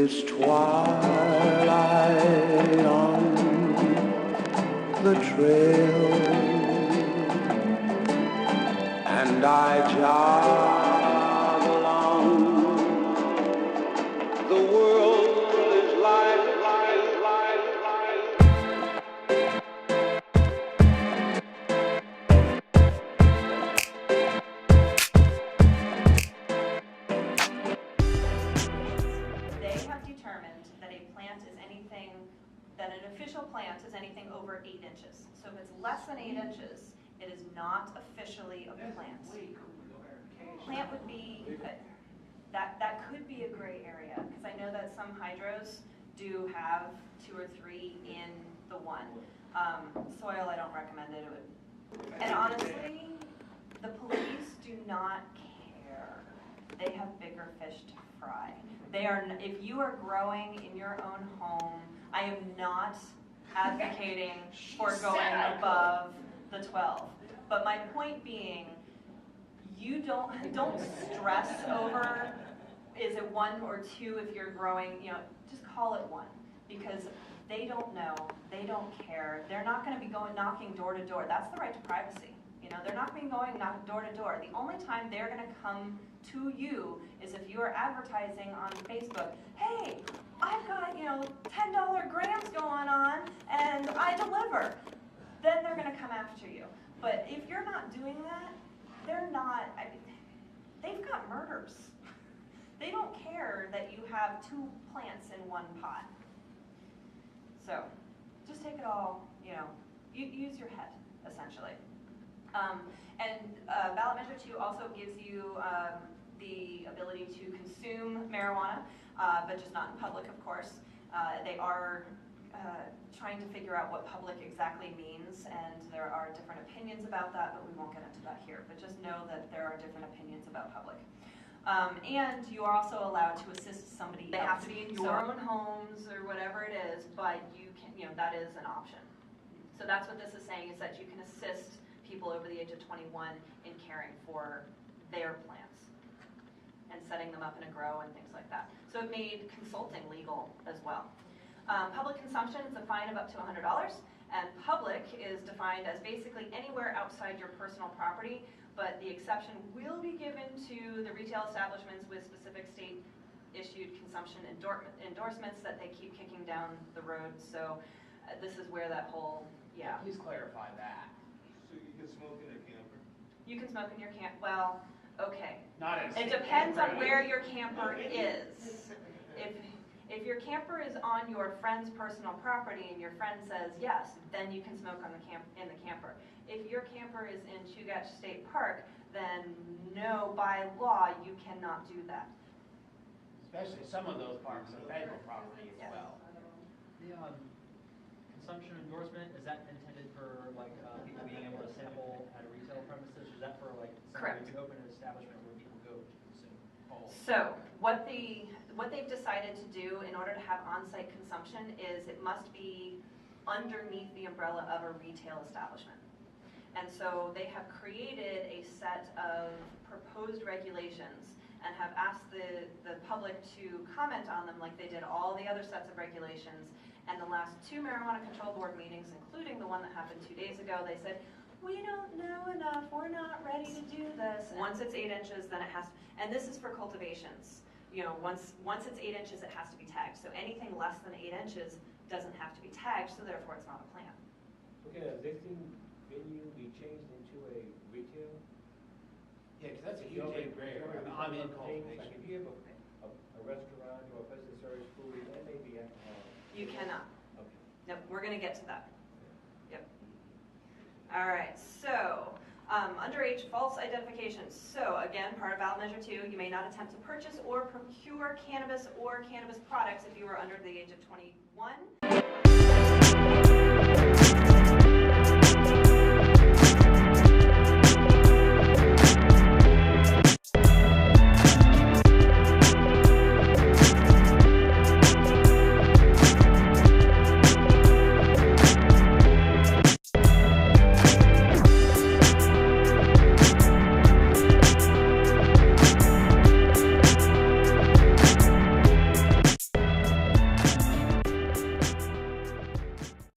this twilight on the trail, and I jog along. The world is life. They have determined that a plant is anything, that an official plant is anything over 8 inches. So if it's less than 8 inches, it is not officially a plant. Plant would be, that could be a gray area, because I know that some hydros do have 2 or 3 in the one. Soil, I don't recommend it. And honestly, the police do not care. They have bigger fish to fry. They are, if you are growing in your own home, I am not advocating for going above the 12. But my point being, you don't stress over, is it 1 or 2 if you're growing, just call it 1. Because they don't know, they don't care. They're not going to be going knocking door to door. That's the right to privacy. They're not going to be going door to door. The only time they're going to come to you is if you are advertising on Facebook, hey, I've got, $10 grams going on and I deliver. Then they're going to come after you. But if you're not doing that, they're not, they've got murders. They don't care that you have 2 plants in 1 pot. So just take it all, use your head, essentially. Ballot Measure 2 also gives you the ability to consume marijuana, but just not in public, of course. They are trying to figure out what public exactly means, and there are different opinions about that, but we won't get into that here. But just know that there are different opinions about public. And you are also allowed to assist somebody. They have to be in your own homes or whatever it is, but you can, that is an option. So that's what this is saying, is that you can assist people over the age of 21 in caring for their plants and setting them up in a grow and things like that. So it made consulting legal as well. Public consumption is a fine of up to $100, and public is defined as basically anywhere outside your personal property, but the exception will be given to the retail establishments with specific state-issued consumption endorsements that they keep kicking down the road. So this is where that whole, Please clarify that. So you can smoke in a camper? You can smoke in your camp. Well, okay. Not as It depends on where your camper is. If your camper is on your friend's personal property and your friend says yes, then you can smoke in the camper. If your camper is in Chugach State Park, then no, by law, you cannot do that. Especially some of those parks are federal property as well. The consumption endorsement, is that intended for people being able to sample at a retail premises? Is that for Correct. to open an establishment where people go to consume? So what they've decided to do in order to have on-site consumption is it must be underneath the umbrella of a retail establishment. And so they have created a set of proposed regulations and have asked the public to comment on them like they did all the other sets of regulations. And the last 2 Marijuana Control Board meetings, including the one that happened 2 days ago, they said, we don't know enough, we're not ready to do this. And once it's 8 inches, then it has to, and this is for cultivations. Once it's 8 inches, it has to be tagged. So anything less than 8 inches doesn't have to be tagged, so therefore it's not a plant. Okay, does this venue be changed into a retail? Yeah, because that's a huge gray area. I'm in cultivation. Like if you have a restaurant or a place that serves food, that may be alcohol. You cannot. Okay. Nope, we're going to get to that. Yep. All right, so underage false identification. So again, part of ballot measure 2, you may not attempt to purchase or procure cannabis or cannabis products if you are under the age of 21.